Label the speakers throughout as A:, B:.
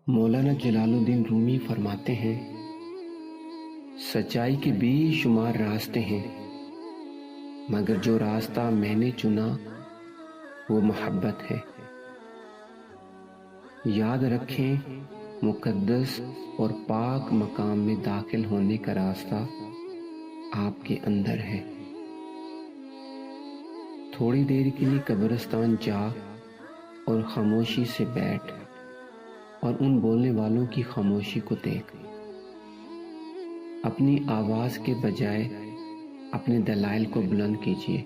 A: مولانا جلال الدین رومی فرماتے ہیں، سچائی کے بے شمار راستے ہیں، مگر جو راستہ میں نے چنا وہ محبت ہے۔ یاد رکھیں، مقدس اور پاک مقام میں داخل ہونے کا راستہ آپ کے اندر ہے۔ تھوڑی دیر کے لیے قبرستان جا اور خاموشی سے بیٹھ اور ان بولنے والوں کی خاموشی کو دیکھ۔ اپنی آواز کے بجائے اپنے دلائل کو بلند کیجیے۔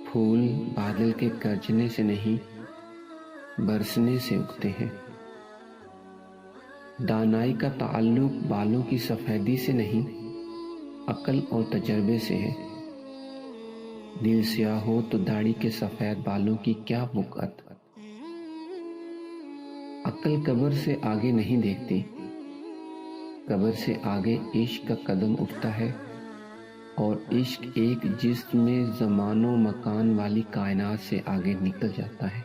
A: پھول بادل کے گرجنے سے نہیں، برسنے سے اگتے ہیں۔ دانائی کا تعلق بالوں کی سفیدی سے نہیں، عقل اور تجربے سے ہے۔ دل سیاہ ہو تو داڑھی کے سفید بالوں کی کیا وقعت۔ عقل قبر سے آگے نہیں دیکھتی، قبر سے آگے عشق کا قدم اٹھتا ہے، اور عشق ایک جسم میں زمان و مکان والی کائنات سے آگے نکل جاتا ہے۔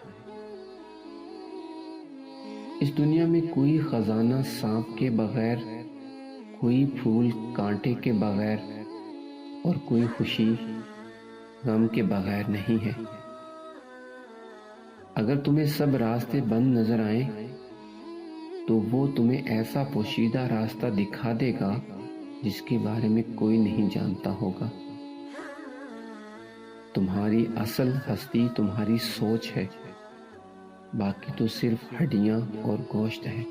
A: اس دنیا میں کوئی خزانہ سانپ کے بغیر، کوئی پھول کانٹے کے بغیر، اور کوئی خوشی غم کے بغیر نہیں ہے۔ اگر تمہیں سب راستے بند نظر آئیں تو وہ تمہیں ایسا پوشیدہ راستہ دکھا دے گا جس کے بارے میں کوئی نہیں جانتا ہوگا۔ تمہاری اصل ہستی تمہاری سوچ ہے، باقی تو صرف ہڈیاں اور گوشت ہے۔